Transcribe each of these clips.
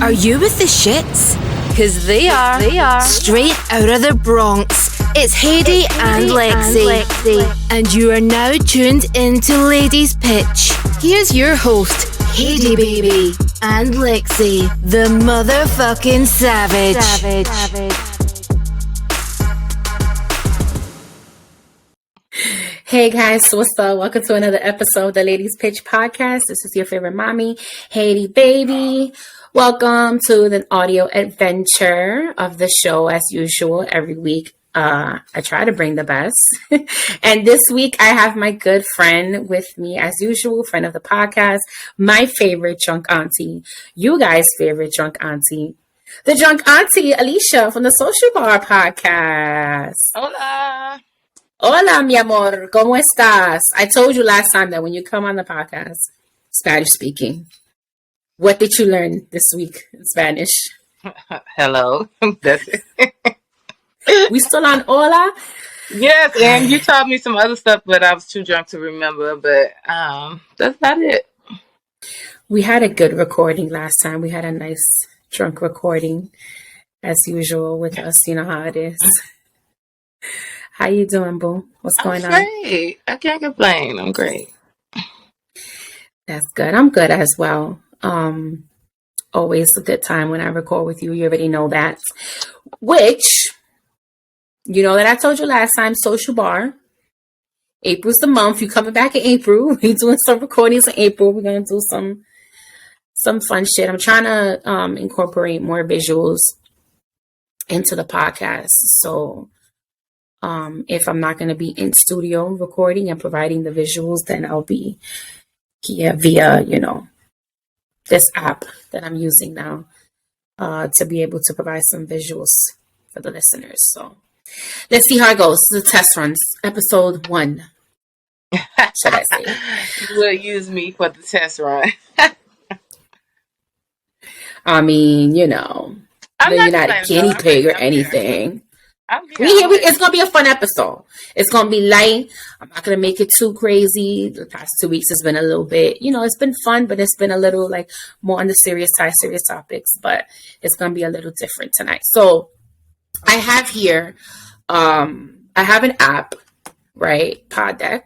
Are you with the shits? Cause they are. Straight out of the Bronx. It's Haydee and Lexi. And you are now tuned into Ladies Pitch. Here's your host, Haydee Baby and Lexi, the motherfucking savage. Hey guys, so what's up? Welcome to another episode of the Ladies Pitch podcast. This is your favorite mommy, Haydee Baby. Welcome to the audio adventure of the show. As usual, every week I try to bring the best. And this week I have my good friend with me, as usual, friend of the podcast, my favorite drunk auntie, you guys' favorite drunk auntie, the drunk auntie, Alecia from the Social Bar podcast. Hola. Hola, mi amor. ¿Cómo estás? I told you last time that when you come on the podcast, Spanish speaking. What did you learn this week in Spanish? Hello. That's it. We still on hola? Yes, and you taught me some other stuff, but I was too drunk to remember. But that's not it. We had a good recording last time. We had a nice drunk recording, as usual with us. You know how it is. How you doing, boo? What's going on? Great. I can't complain. I'm great. That's good. I'm good as well. Always a good time when I record with you. You already know that. Which, you know that I told you last time, Social Bar. April's the month. You coming back in April. We're doing some recordings in April. We're going to do some fun shit. I'm trying to incorporate more visuals into the podcast. So if I'm not going to be in studio recording and providing the visuals, then I'll be here via, this app that I'm using now to be able to provide some visuals for the listeners. So let's see how it goes. The test runs, episode 1. Should I say? You will use me for the test run. I mean, you're not a guinea pig or anything. It's going to be a fun episode. It's going to be light. I'm not going to make it too crazy. The past 2 weeks has been a little bit, it's been fun, but it's been a little more on the serious side, serious topics, but it's going to be a little different tonight. So I have here, I have an app, right? Poddex.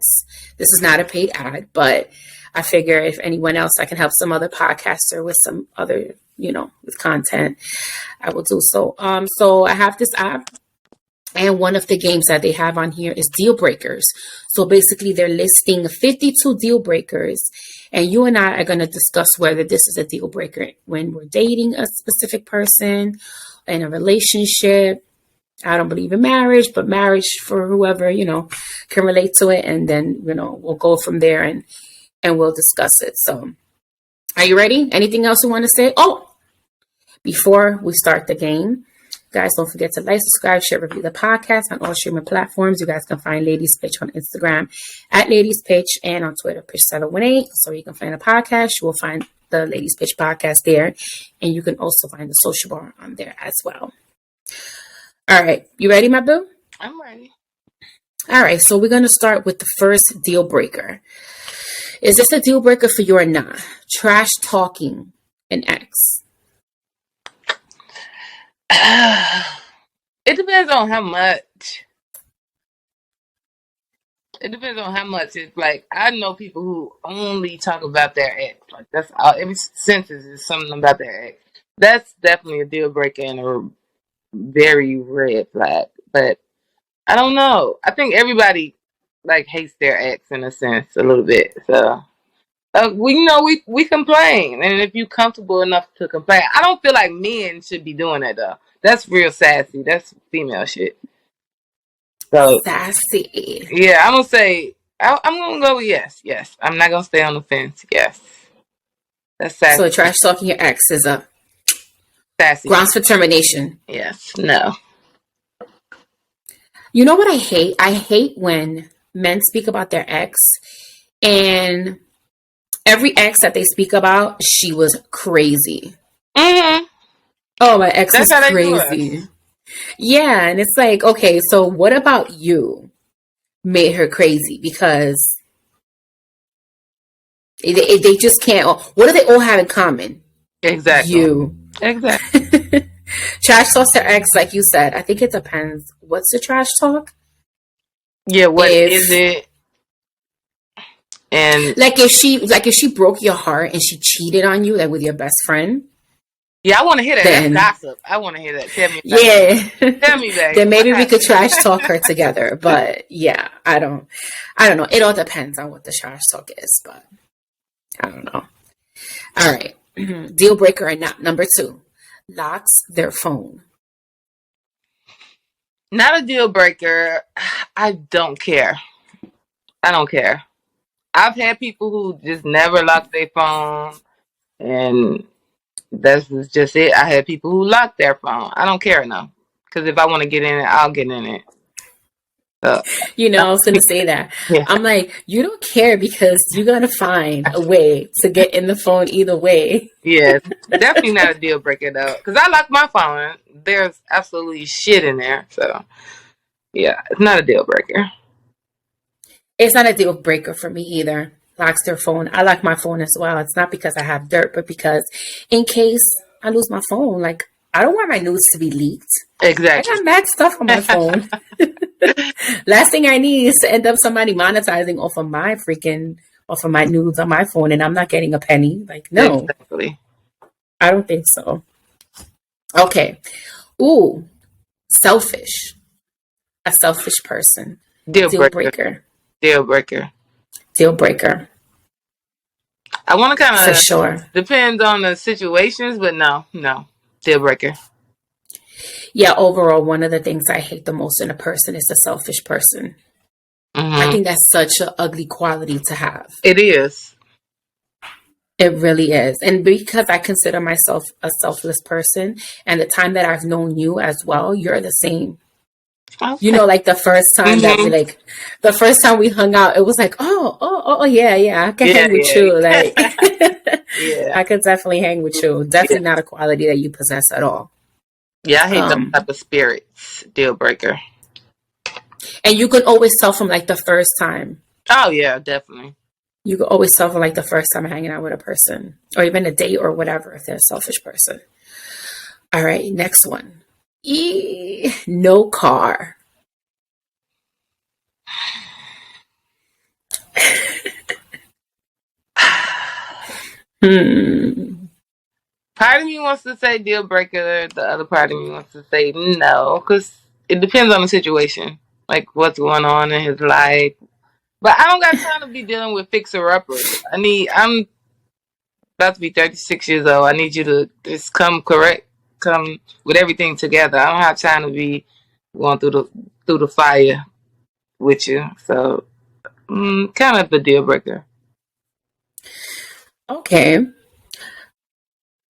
This is not a paid ad, but I figure if anyone else, I can help some other podcaster with some other, with content, I will do so. So I have this app. And one of the games that they have on here is Dealbreakers. So basically, they're listing 52 deal breakers. And you and I are going to discuss whether this is a deal breaker when we're dating a specific person, in a relationship. I don't believe in marriage, but marriage for whoever, can relate to it. And then, we'll go from there and we'll discuss it. So are you ready? Anything else you want to say? Oh, before we start the game, guys, don't forget to like, subscribe, share, review the podcast on all streaming platforms. You guys can find Ladies Pitch on Instagram at Ladies Pitch and on Twitter, Pitch718. So you can find the podcast. You will find the Ladies Pitch podcast there. And you can also find the Social Bar on there as well. All right. You ready, my boo? I'm ready. All right. So we're going to start with the first deal breaker. Is this a deal breaker for you or not? Trash talking an ex. It depends on how much. It depends on how much. It's like, I know people who only talk about their ex. Like, that's all. Every sentence is something about their ex. That's definitely a deal breaker and a very red flag. But I don't know. I think everybody hates their ex in a sense a little bit. So we complain, and if you're comfortable enough to complain, I don't feel like men should be doing that though. That's real sassy. That's female shit. So sassy. Yeah, I'm gonna say I'm gonna go with yes. Yes, I'm not gonna stay on the fence. Yes, that's sassy. So trash talking your ex is a sassy grounds for termination. Yes. No. You know what I hate? I hate when men speak about their ex and every ex that they speak about, she was crazy. Mm-hmm. Oh, my ex is crazy. Yeah, and it's like, okay, so what about you made her crazy? Because they just can't. What do they all have in common? Exactly. You. Exactly. Trash talk to ex, like you said, I think it depends. What's the trash talk? Yeah, what is If it? And if she broke your heart and she cheated on you, like with your best friend, yeah, I want to hear that. That's then gossip. I want to hear that. Tell me about it. yeah, Tell me, babe, then what maybe we could happened? trash talk her together. But yeah, I don't know. It all depends on what the trash talk is, but I don't know. All right, deal breaker or not? Number 2, locks their phone. Not a deal breaker. I don't care. I don't care. I've had people who just never lock their phone, and that's just it. I had people who lock their phone. I don't care enough because if I want to get in it, I'll get in it. So, I was gonna say that. yeah, I'm like, you don't care because you're gonna find a way to get in the phone either way. yeah, definitely not a deal breaker though. Because I lock my phone. There's absolutely shit in there. So yeah, it's not a deal breaker. It's not a deal breaker for me either. Locks their phone. I lock my phone as well. It's not because I have dirt, but because in case I lose my phone, like I don't want my nudes to be leaked. I Exactly. got mad stuff on my phone. Last thing I need is to end up somebody monetizing off of my nudes on my phone, and I'm not getting a penny. Like, no, Exactly. I don't think so. Okay. Ooh, selfish. A selfish person. Deal Deal breaker. breaker. Deal breaker. Deal breaker. I want to For kind of sure. depends on the situations, but no, deal breaker. Yeah, overall, one of the things I hate the most in a person is a selfish person. I Mm-hmm. think that's such an ugly quality to have. It is. It really is. And because I consider myself a selfless person, and the time that I've known you as well, you're the same. Okay. Like the first time Mm-hmm. the first time we hung out, it was like, oh, yeah, I can Yeah, hang with yeah, you. Like, yeah, I could definitely hang with you. yeah. Definitely not a quality that you possess at all. Yeah, I hate them Um, type of spirits. Deal breaker. and you can always tell from like the first time. Oh yeah, definitely. You can always tell from like the first time hanging out with a person, or even a date or whatever, if they're a selfish person. All right, next one. No car. Hmm. Part of me wants to say deal breaker. The other part of me wants to say no, because it depends on the situation, like what's going on in his life. But I don't got time to be dealing with fixer uppers. I'm about to be 36 years old. I need you to just come with everything together. I don't have time to be going through the fire with you. So, kind of the deal breaker. Okay.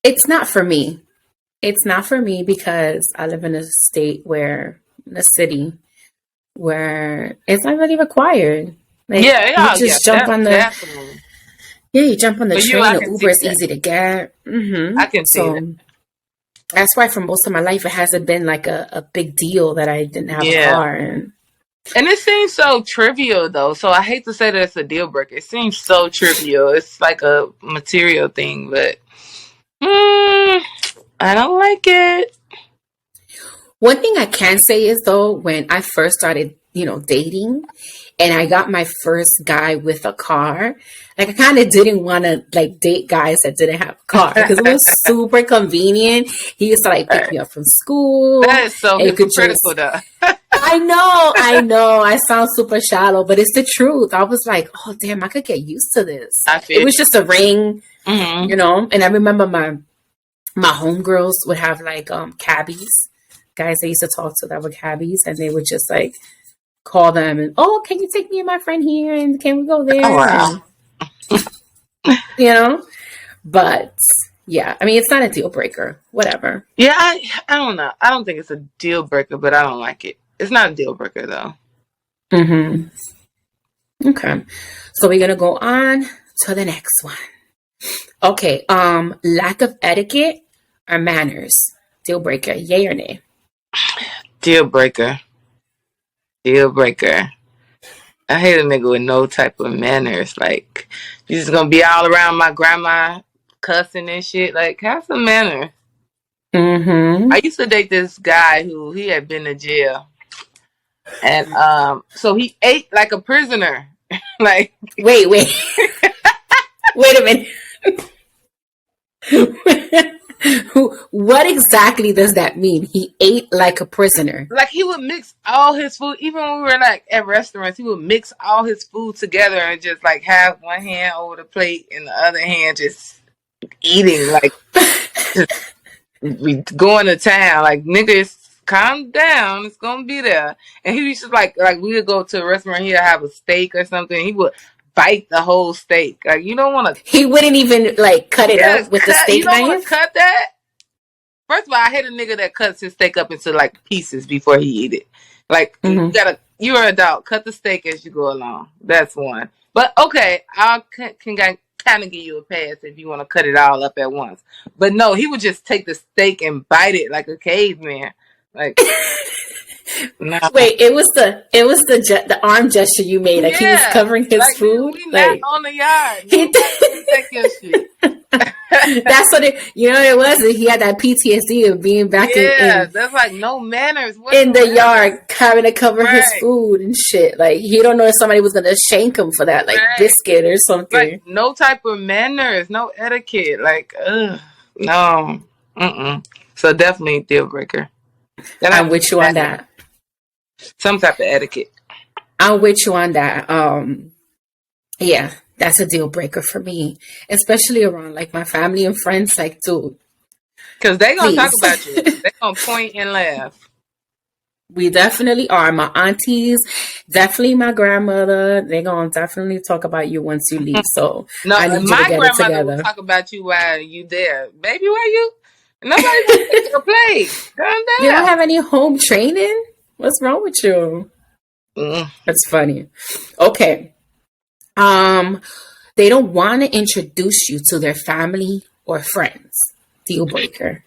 It's not for me. It's not for me because I live in in a city where it's not really required. Like Yeah, you yeah, yeah. just jump on the Definitely. you jump on the For you, train. I The can Uber see is that. easy to get. I can see that. So that's why for most of my life it hasn't been like a big deal that I didn't have a Yeah. car. And And it seems so trivial though. So I hate to say that it's a deal breaker. It seems so trivial. It's like a material thing, but I don't like it. one thing I can say is though, when I first started, dating, and I got my first guy with a car, like I kind of didn't want to like date guys that didn't have a car because it was super convenient. He used to like pick me up from school, That is so and you could hypocritical though. I know, I sound super shallow, but it's the truth. I was like, oh damn, I could get used to this. I It feel was just a ring, mm-hmm. And I remember my homegirls would have like cabbies, guys I used to talk to that were cabbies, and they would just like call them and, oh, can you take me and my friend here, and can we go Oh there, wow. and you know but yeah, I mean, it's not a deal breaker, whatever. Yeah, I don't know. I don't think it's a deal breaker, but I don't like it. It's not a deal breaker though. Mm-hmm. Okay, so we're gonna go on to the next one. Okay, lack of etiquette or manners, deal breaker, yay or nay? Deal breaker. Deal breaker. I hate a nigga with no type of manners. Like, you just gonna be all around my grandma cussing and shit. Like, have some manners. Mm-hmm. I used to date this guy who he had been to jail, and so he ate like a prisoner. Like, wait, wait a minute. What exactly does that mean? He ate like a prisoner. Like, he would mix all his food, even when we were like at restaurants, he would mix all his food together and just like have one hand over the plate and the other hand just eating, like just going to town. Like, niggas, calm down, it's gonna be there. And he used to like we would go to a restaurant, he'd have a steak or something, he would bite the whole steak. Like, you don't want to. He wouldn't even like cut it up with the steak you don't knife. Want to cut that. First of all, I hate a nigga that cuts his steak up into like pieces before he eat it. Like, you're an adult, cut the steak as you go along. That's one. But okay, I can kind of give you a pass if you want to cut it all up at once. But no, he would just take the steak and bite it like a caveman. Like, no. Wait, it was the arm gesture you made. Like, he was covering his food. We like, not on the yard. He take your shit. That's what it. You know what it was? He had that PTSD of being back in that's like no manners in the yard, having to cover his food and shit. Like, he don't know if somebody was gonna shank him for that, like biscuit or something. Like, no type of manners, no etiquette. Like, no, So definitely deal breaker. I'm with you on that. Some type of etiquette. I'm with you on that. Yeah, that's a deal breaker for me, especially around like my family and friends. Like, dude, because they gonna talk about you. They gonna point and laugh. We definitely are. My aunties, definitely my grandmother. They gonna definitely talk about you once you leave. So no, I need you to my get grandmother it together. will talk about you while you there, baby. Where you? Nobody wants to take your plate. Calm down. You don't have any home training? What's wrong with you? That's funny. Okay. They don't want to introduce you to their family or friends. Deal breaker.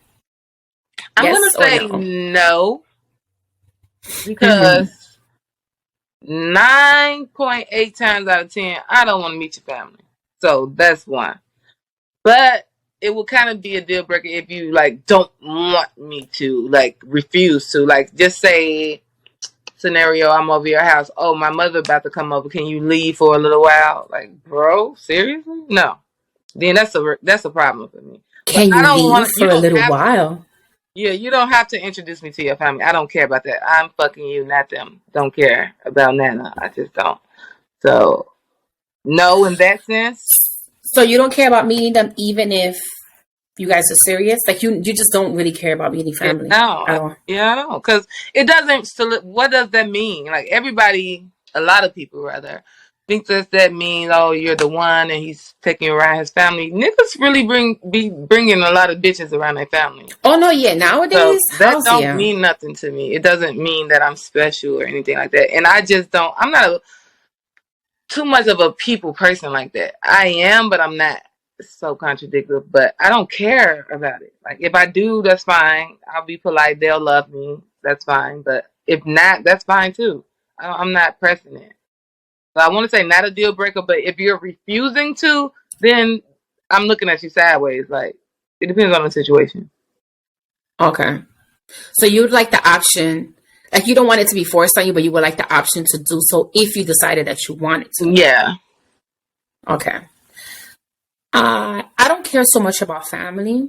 I'm gonna say no, because 9.8 times out of 10, I don't want to meet your family. So that's one. But it will kind of be a deal breaker if you like don't want me to, like refuse to, like just say scenario, I'm over your house. Oh, my mother about to come over. Can you leave for a little while? Like, bro, seriously? No. Then that's a problem for me. Can you leave for a little while? Yeah, you don't have to introduce me to your family. I don't care about that. I'm fucking you, not them. Don't care about Nana. I just don't. So, no, in that sense. So you don't care about meeting them even if you guys are serious? Like, you just don't really care about meeting family? No. Yeah, I know. Because it doesn't, what does that mean? Like, everybody, a lot of people rather, think that means, oh, you're the one and he's taking you around his family. Niggas really be bringing a lot of bitches around their family. Oh, no, yeah. Nowadays, so that don't mean nothing to me. It doesn't mean that I'm special or anything like that. And I just don't, I'm not too much of a people person like that. I am, but I'm not. It's so contradictory, but I don't care about it. Like, if I do, that's fine. I'll be polite. They'll love me. That's fine. But if not, that's fine too. I'm not pressing it. So I want to say not a deal breaker, but if you're refusing to, then I'm looking at you sideways. Like, it depends on the situation. Okay. So you'd like the option, like you don't want it to be forced on you, but you would like the option to do so if you decided that you wanted to. Yeah. Okay. I don't care so much about family,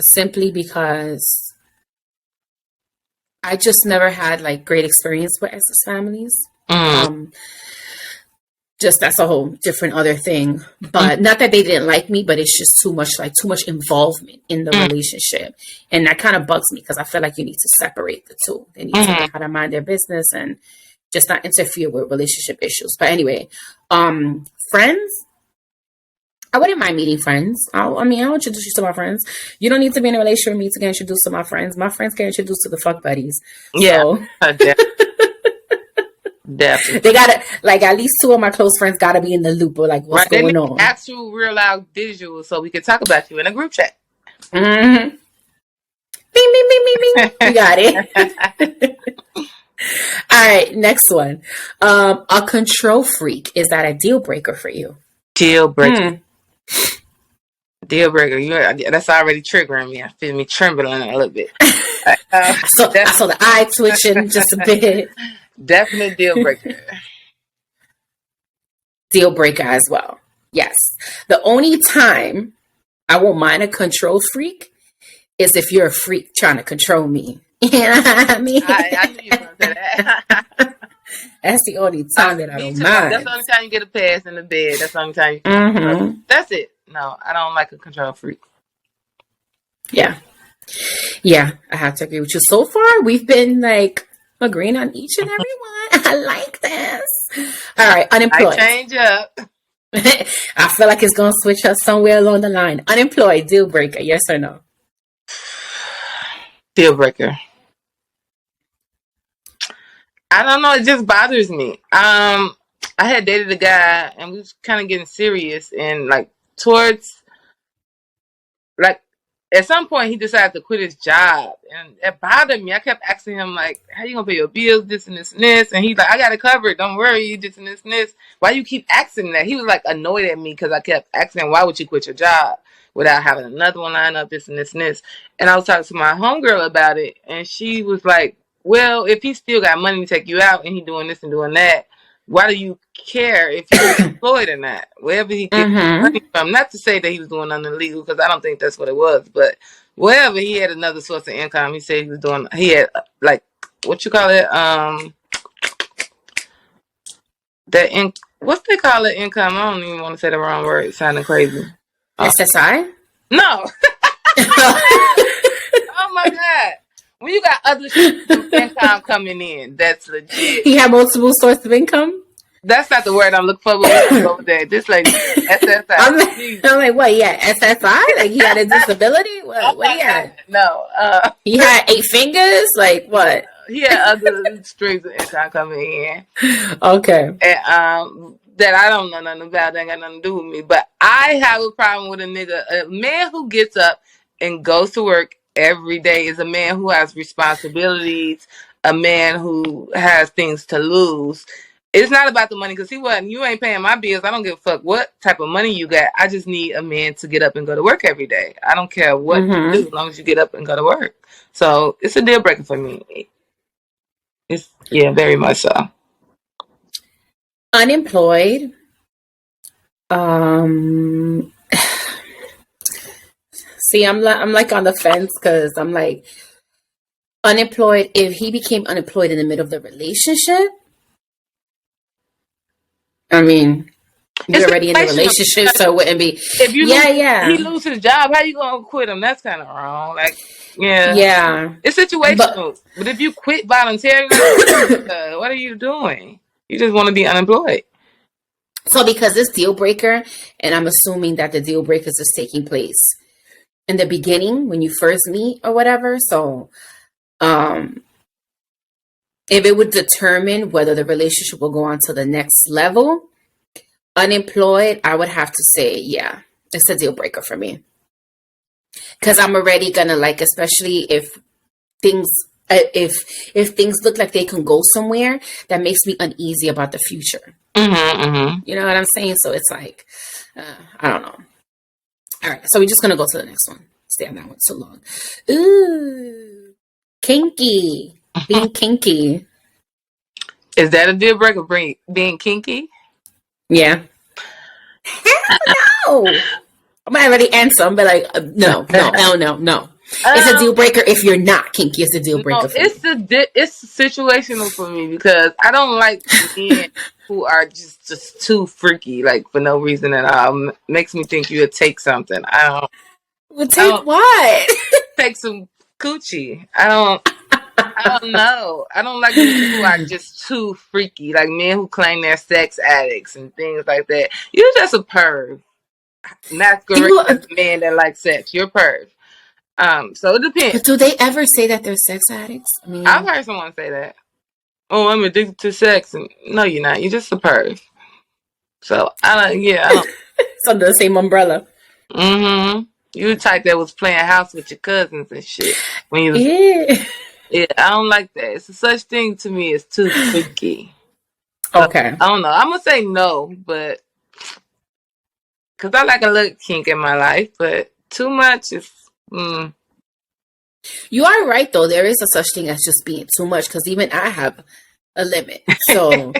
simply because I just never had like great experience with ex's families. Just that's a whole different other thing. But not that they didn't like me, but it's just too much involvement in the relationship. And that kind of bugs me because I feel like you need to separate the two. They need to know how to mind their business and just not interfere with relationship issues. But anyway, friends, I wouldn't mind meeting friends. I'll introduce you to my friends. You don't need to be in a relationship with me to get introduced to my friends. My friends get introduced to the fuck buddies. Yeah. So. Definitely. They gotta, like, at least two of my close friends gotta be in the loop of like what's going on. Actual real loud visuals so we can talk about you in a group chat. Mm-hmm. Bing, bing, bing, bing, bing. You got it. All right, next one. A control freak. Is that a deal breaker for you? Deal breaker. Deal breaker. That's already triggering me. I feel me trembling a little bit. I saw the eye twitching just a bit. Definite deal breaker. Deal breaker as well. Yes. The only time I won't mind a control freak is if you're a freak trying to control me. You know what I mean? I knew you were going to say that. That's the only time that I don't mind. That's the only time you get a pass in the bed. That's the only time you That's it. No, I don't like a control freak. Yeah. Yeah, I have to agree with you. So far, we've been like agreeing on each and every one. I like this. All right, unemployed. I change up. I feel like it's going to switch up somewhere along the line. Unemployed, deal breaker, yes or no? Deal breaker. I don't know. It just bothers me. I had dated a guy, and we was kind of getting serious, and like towards, like at some point, he decided to quit his job, and it bothered me. I kept asking him like, "How you gonna pay your bills? This and this and this?" And he's like, "I got it covered. Don't worry. This and this and this." Why you keep asking that? He was like annoyed at me because I kept asking, "Why would you quit your job without having another one lined up? This and this and this." And I was talking to my homegirl about it, and she was like, well, if he still got money to take you out and he doing this and doing that, why do you care if he's employed or not? Wherever he gets money from. Not to say that he was doing nothing illegal, because I don't think that's what it was, but wherever he had another source of income, he said he had like, what you call it? What's they call it? Income? I don't even want to say the wrong word. It's sounding crazy. SSI? No. Oh my God. When you got other income coming in, that's legit. He had multiple sources of income? That's not the word I'm looking for, but we'll go with that. This like SSI. I'm like, what? Yeah, SSI? Like he had a disability? What he had? No. He had 8 fingers? Like what? He had other streams of income coming in. Okay. And that I don't know nothing about. That ain't got nothing to do with me. But I have a problem with a man who gets up and goes to work every day is a man who has responsibilities, a man who has things to lose. It's not about the money, because you ain't paying my bills. I don't give a fuck what type of money you got. I just need a man to get up and go to work every day. I don't care what you do, as long as you get up and go to work. So it's a deal breaker for me. It's very much so. Unemployed. See, I'm like on the fence, because I'm like, unemployed, if he became unemployed in the middle of the relationship, I mean, you're already in the relationship, so it wouldn't be. If you he lose his job, how you gonna quit him? That's kind of wrong. Like, it's situational. But if you quit voluntarily, what are you doing? You just want to be unemployed. So because this deal breaker, and I'm assuming that the deal breakers is taking place in the beginning when you first meet or whatever. So, if it would determine whether the relationship will go on to the next level, unemployed, I would have to say, yeah, it's a deal breaker for me. Because I'm already gonna like, especially if things look like they can go somewhere, that makes me uneasy about the future. You know what I'm saying? So it's like, I don't know. All right, so we're just gonna go to the next one. Stay on that one so long. Ooh, kinky. Being kinky. Is that a deal breaker? Being kinky? Yeah. Hell no. I might already answer. I'm be like, no. It's a deal breaker if you're not kinky. It's a deal breaker for me. It's situational for me, because I don't like men who are just too freaky, like for no reason at all. Makes me think you would take something. I don't. Well, take what? Take some coochie. I don't know. I don't like men who are just too freaky, like men who claim they're sex addicts and things like that. You're just a perv. Masquerade as a man that likes sex. You're a perv. So it depends. But do they ever say that they're sex addicts? I mean, I've heard someone say that. Oh, I'm addicted to sex. And no, you're not. You're just a perv. So I don't. It's under the same umbrella. You the type that was playing house with your cousins and shit when you was. Yeah, I don't like that. It's a such thing to me. It's too freaky. Okay. I don't know. I'm gonna say no, but because I like a little kink in my life, but too much is. You are right, though. There is a such thing as just being too much, because even I have a limit. So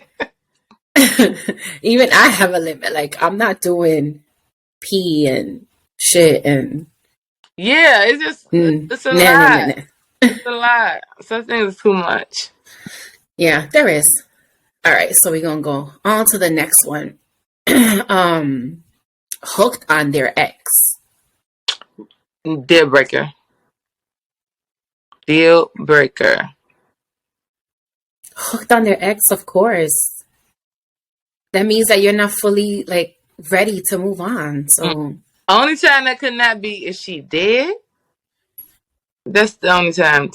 even I have a limit. Like, I'm not doing pee and shit and Yeah, it's just it's a lot. It's a lot. Some things are too much. Yeah, there is. All right, so we're gonna go on to the next one. Hooked on their ex. Deal breaker. Deal breaker. Hooked on their ex, of course. That means that you're not fully like ready to move on. So only time that could not be is she dead. That's the only time.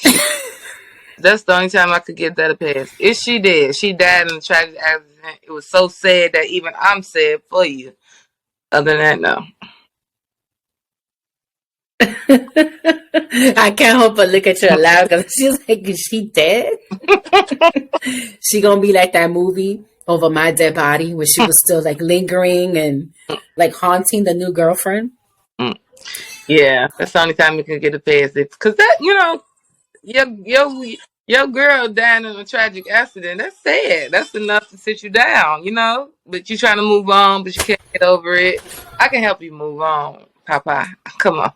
That's the only time I could give that a pass. Is she dead? She died in a tragic accident. It was so sad that even I'm sad for you. Other than that, no. I can't help but look at you aloud because she's like, is she dead? She gonna be like that movie Over My Dead Body where she was still like lingering and like haunting the new girlfriend. Yeah, that's the only time you can get a pass. Because that, you know, your girl dying in a tragic accident, that's sad. That's enough to sit you down, you know? But you're trying to move on, but you can't get over it. I can help you move on, Papa. Come on.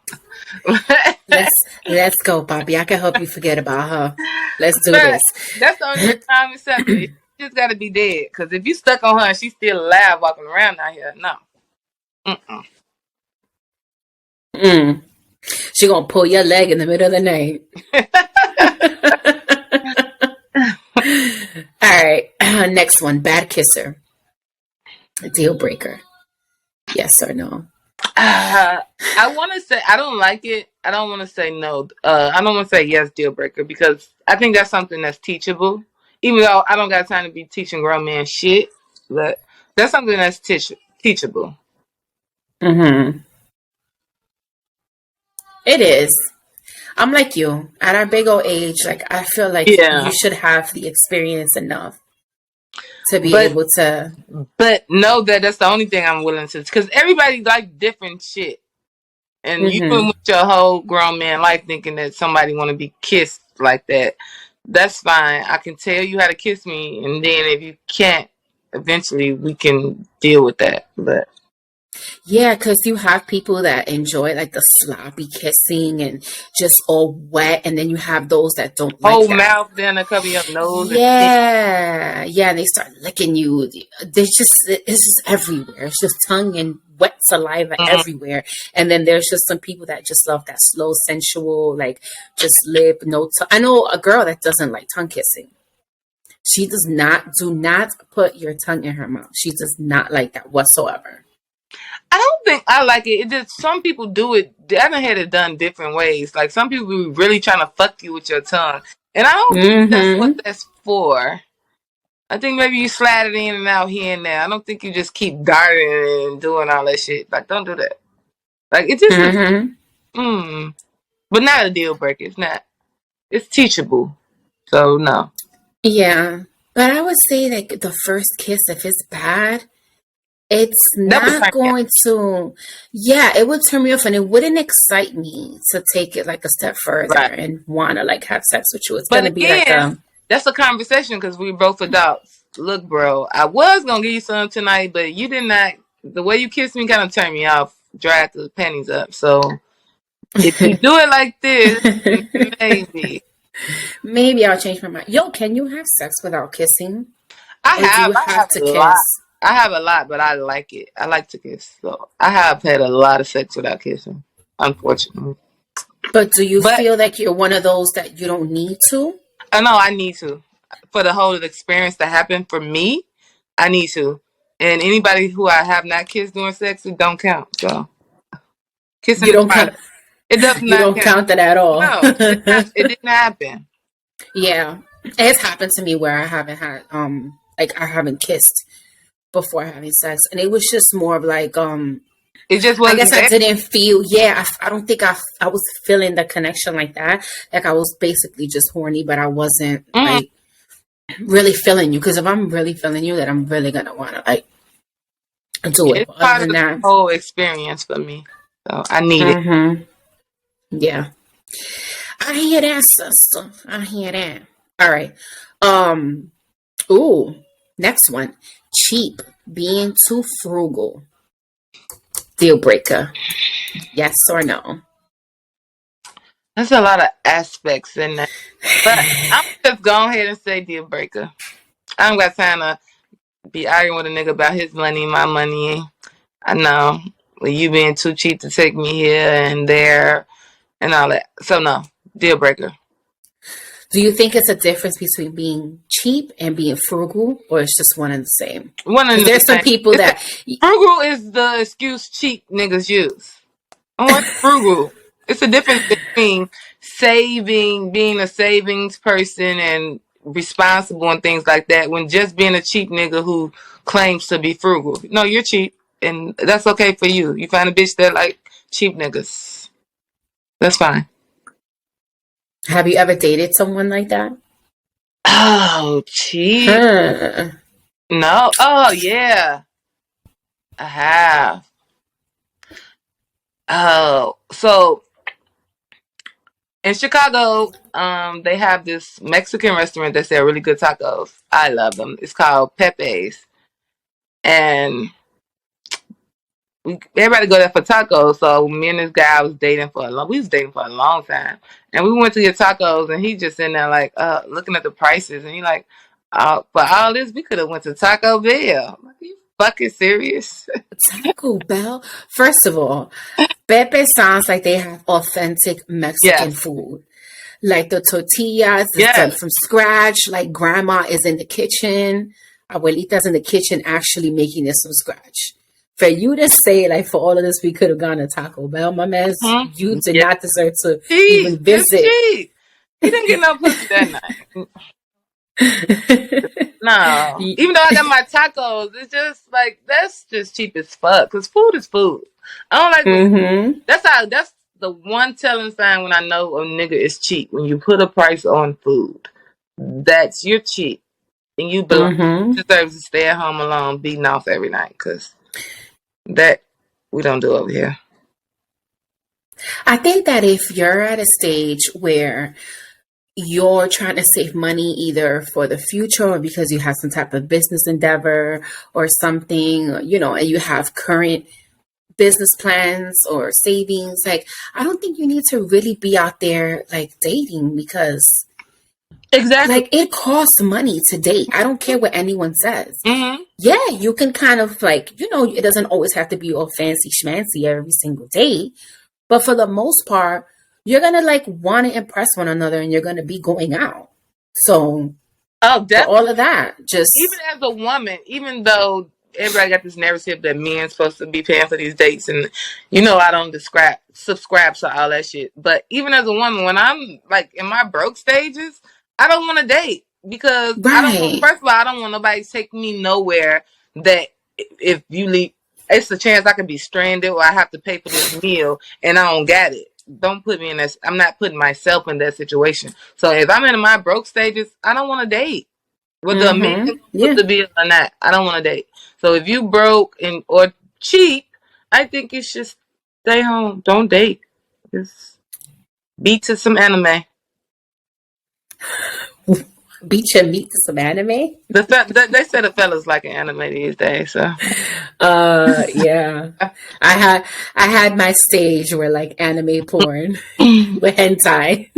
Let's go, Poppy. I can help you forget about her. Let's do this. That's the only time it's accepted. You just got to be dead. Because if you stuck on her and she's still alive walking around out here, no. She gonna pull your leg in the middle of the night. All right. Next one. Bad kisser. Deal breaker. Yes or no? I want to say I don't like it. I don't want to say no. I don't want to say yes, deal breaker, because I think that's something that's teachable. Even though I don't got time to be teaching grown men shit, but that's something that's teachable. It is. I'm like you. At our big old age, like I feel like you should have the experience enough to be able to. But know that that's the only thing I'm willing to, because everybody like different shit, and you went with your whole grown man life thinking that somebody want to be kissed like that. That's fine. I can tell you how to kiss me, and then if you can't, eventually we can deal with that. But yeah, because you have people that enjoy like the sloppy kissing and just all wet, and then you have those that don't like whole that. mouth, then a cover your nose. Yeah, and they start licking you. It's just everywhere. It's just tongue and wet saliva everywhere. And then there's just some people that just love that slow, sensual, like just lip, no tongue. I know a girl that doesn't like tongue kissing. She do not put your tongue in her mouth. She does not like that whatsoever. I don't think I like it. It just, some people do it. I done had it done different ways. Like some people be really trying to fuck you with your tongue, and I don't think that's what that's for. I think maybe you slide it in and out here and there. I don't think you just keep darting and doing all that shit. Like, don't do that. Like, it just but not a deal breaker. It's not. It's teachable. So no. Yeah, but I would say like the first kiss, if it's bad, it's not going to. Yeah, it would turn me off, and it wouldn't excite me to take it like a step further and want to like have sex with you. It's going to be like that's a conversation because we're both adults. Look, bro, I was gonna give you some tonight, but you did not. The way you kissed me kind of turned me off, dried the panties up. So if you do it like this, maybe I'll change my mind. Yo, can you have sex without kissing? I have to kiss. I have a lot, but I like it. I like to kiss. So I have had a lot of sex without kissing, unfortunately. But do you feel like you're one of those that you don't need to? I know I need to. For the whole experience to happen for me, I need to. And anybody who I have not kissed during sex, it don't count. So kissing you don't count. It does not. You don't count that at all. No, it didn't happen. Yeah, it's happened to me where I haven't had like I haven't kissed before having sex, and it was just more of like it just wasn't. I guess I didn't feel. Yeah, I don't think I was feeling the connection like that. Like I was basically just horny, but I wasn't like really feeling you. Because if I'm really feeling you, then I'm really gonna want to like do it. It's But other part of than the that, whole experience for me. So I need it. Yeah. I hear that, sister. I hear that. All right. Um. Ooh. Next one. Cheap. Being too frugal. Deal breaker. Yes or no? There's a lot of aspects in that. But I'm just go ahead and say deal breaker. I don't got time to be arguing with a nigga about his money, my money. I know. Well, you being too cheap to take me here and there and all that. So no, deal breaker. Do you think it's a difference between being cheap and being frugal, or it's just one and the same? One Because and the there's some same. people that Frugal is the excuse cheap niggas use. Oh, it's frugal. It's a difference between saving, being a savings person and responsible and things like that, when just being a cheap nigga who claims to be frugal. No, you're cheap, and that's okay for you. You find a bitch that like cheap niggas. That's fine. have you ever dated someone like that? Oh, cheap. Huh. No. Oh, yeah. I have. Oh, so in Chicago, they have this Mexican restaurant that sell really good tacos. I love them. It's called Pepe's, and everybody go there for tacos. So me and this guy we was dating for a long time, and we went to get tacos, and he just in there like looking at the prices, and he like, for all this we could have went to Taco Bell. I'm like, are you fucking serious? Taco Bell. First of all, Pepe sounds like they have authentic Mexican Yes, food. Like the tortillas is done yes. from scratch. Like grandma is in the kitchen. Abuelita's in the kitchen actually making this from scratch. For you to say, like, for all of this, we could have gone to Taco Bell, my man, you did Yeah, not deserve to cheap. even It's visit. cheap. He didn't get no pussy that night. No, even though I got my tacos, it's just like that's just cheap as fuck. Cause food is food. I don't like when Mm-hmm. that's the one telling sign when I know a nigga is cheap. When you put a price on food, that's you're cheap and you belong. Mm-hmm. You deserve to stay at home alone, beating off every night. Cause that we don't do over here. I think that if you're at a stage where you're trying to save money either for the future or because you have some type of business endeavor or something, and you have current business plans or savings, like, I don't think you need to really be out there like dating because Exactly. like it costs money to date. I don't care what anyone says. Mm-hmm. Yeah, you can kind of like, it doesn't always have to be all fancy schmancy every single day. But for the most part, you're going to like want to impress one another and you're going to be going out. So Oh, for definitely. all of that, just. Even as a woman, even though everybody got this narrative that men's supposed to be paying for these dates, and I don't subscribe to all that shit. But even as a woman, when I'm like in my broke stages, I don't want to date because I don't want. Right. First of all, I don't want nobody to take me nowhere that if you leave, it's a chance I could be stranded or I have to pay for this meal and I don't got it. Don't put me in that. I'm not putting myself in that situation. So if I'm in my broke stages, I don't want to date. Whether a man Mm-hmm. put Yeah. the bill or not, I don't want to date. So if you broke or cheap, I think you should stay home. Don't date. Just beat to some anime. Beat your meat to some anime. They said the fellas like an anime these days. So Yeah. I had my stage where like anime porn with hentai.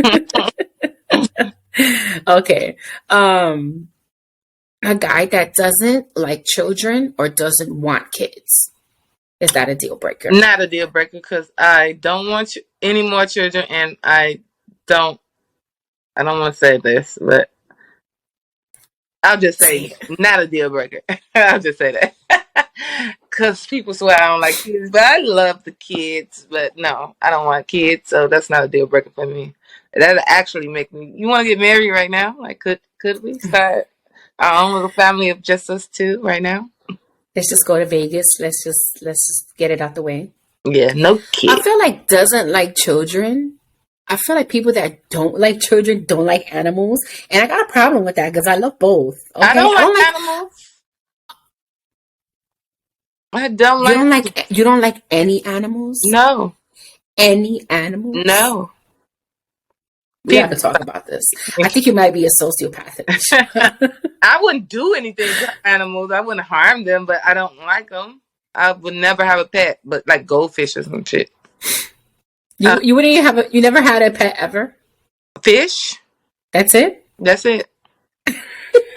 Okay. A guy that doesn't like children or doesn't want kids. Is that a deal breaker? not a deal breaker because I don't want any more children, and I don't. I don't want to say this, but I'll just say not a deal breaker. I'll just say that. Because people swear I don't like kids, but I love the kids. But no, I don't want kids, so that's not a deal breaker for me. That actually make me. You want to get married right now? Like, could we start our own little family of just us two right now? Let's just go to Vegas. Let's just get it out the way. Yeah, no I kids. feel like doesn't like children. I feel like people that don't like children don't like animals, and I got a problem with that because I love both. Okay, I don't like animals. I don't like. You don't like any animals? No. Any animals? No. We have to talk about this. I think you might be a sociopath. I wouldn't do anything to animals. I wouldn't harm them, but I don't like them. I would never have a pet, but like goldfish or some shit. You wouldn't even have you never had a pet ever? Fish? That's it? That's it.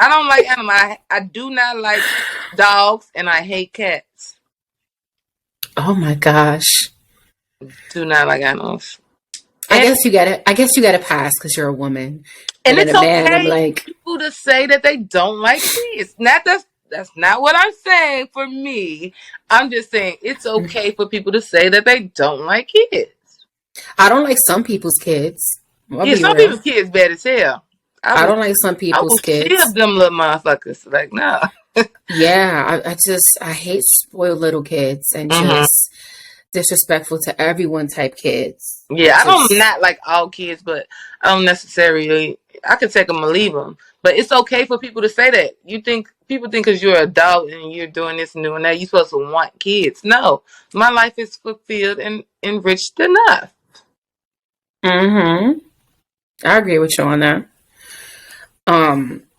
I don't like animals. I do not like dogs, and I hate cats. Oh my gosh! Do not like animals. I guess you got to pass because you're a woman. And it's okay I'm like, people to say that they don't like kids. That's not what I'm saying for me. I'm just saying it's okay for people to say that they don't like kids. I don't like some people's kids. Some people's kids bad as hell. I don't like some people's kids. I them little motherfuckers. Like, no. Yeah, I hate spoiled little kids and just disrespectful to everyone type kids. Yeah, I don't not like all kids, but I don't necessarily. I could take them and leave them, but it's okay for people to say that. People think because you're an adult and you're doing this and doing that, you're supposed to want kids. No, my life is fulfilled and enriched enough. I agree with you on that.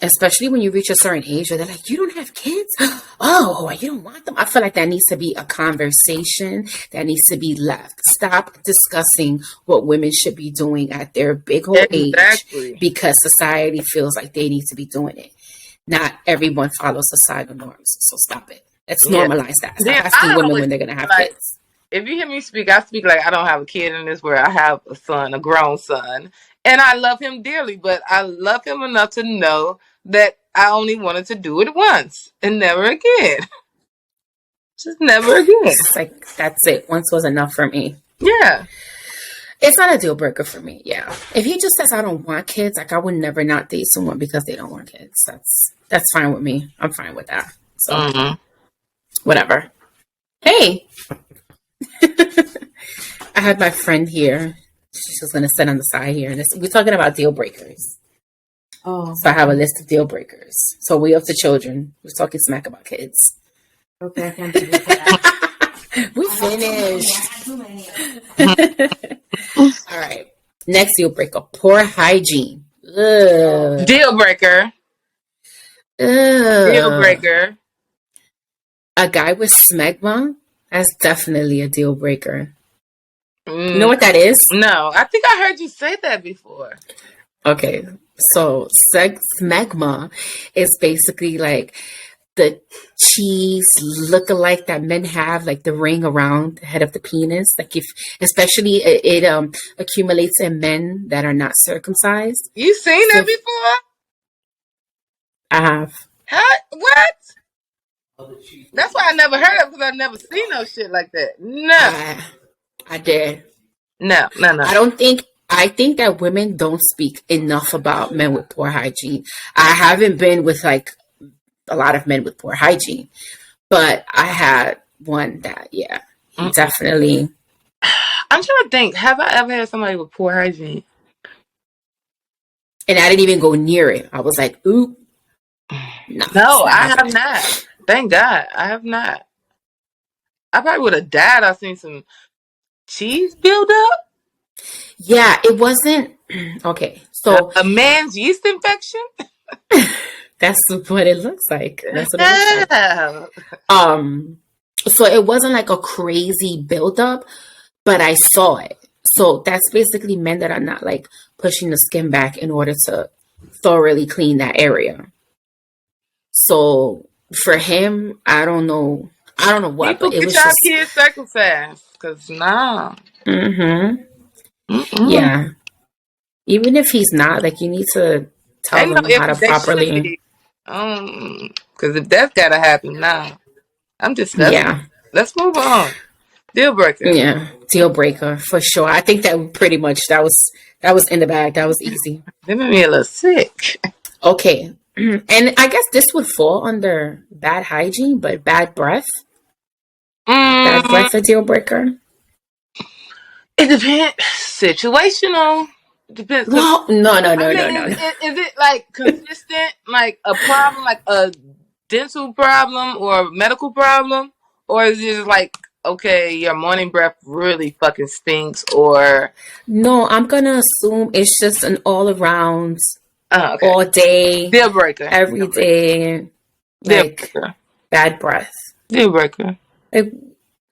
Especially when you reach a certain age where they're like, you don't have kids? Oh, you don't want them? I feel like that needs to be a conversation that needs to be left. Stop discussing what women should be doing at their big old age because society feels like they need to be doing it. Not everyone follows societal norms, so stop it. Let's normalize that. Stop asking women when they're going to have kids. If you hear me speak, I speak like I don't have a kid in this world. I have a son, a grown son. And I love him dearly, but I love him enough to know that I only wanted to do it once and never again. Just never again. It's like, that's it. Once was enough for me. Yeah. It's not a deal breaker for me. Yeah. If he just says I don't want kids, like I would never not date someone because they don't want kids. That's fine with me. I'm fine with that. So whatever. Hey. I had my friend here. She's just going to sit on the side here. And we're talking about deal breakers. Oh. So I have a list of deal breakers. So we up to children. We're talking smack about kids. Okay, I can't do that. We finished. All right. Next deal breaker. Poor hygiene. Ugh. Deal breaker. Ugh. Deal breaker. A guy with smegma? That's definitely a deal breaker. You know what that is? No, I think I heard you say that before. Okay, so smegma is basically like the cheese lookalike that men have, like the ring around the head of the penis. Like especially it accumulates in men that are not circumcised. You seen that before? I have. What? That's why I never heard of, because I never seen no shit like that. No. I did. No. I think that women don't speak enough about men with poor hygiene. I haven't been with like a lot of men with poor hygiene, but I had one that, he definitely. I'm trying to think. Have I ever had somebody with poor hygiene? And I didn't even go near it. I was like, ooh. No, I have not. Thank God, I have not. I probably would have died. I've seen some cheese build up. Yeah, it wasn't okay. So a man's yeast infection. That's what it looks like. That's what it looks like. So it wasn't like a crazy buildup, but I saw it. So that's basically men that are not like pushing the skin back in order to thoroughly clean that area. So for him, I don't know what, people but it was just kids circumcised, because nah. Yeah. Even if he's not, like, you need to tell them how to properly. Because if that's gotta happen now, I'm just Let's move on. Deal breaker. Yeah, deal breaker for sure. I think that pretty much that was in the bag. That was easy. They made me a little sick. Okay, and I guess this would fall under bad hygiene, but bad breath. Bad breath a deal breaker. It depends. Situational. Depends. No. No. Is it like consistent, like a problem, like a dental problem or a medical problem, or is it just like, okay, your morning breath really fucking stinks, or No, I'm gonna assume it's just an all around, all day, deal breaker, every day, like bad breath. Deal breaker. Like,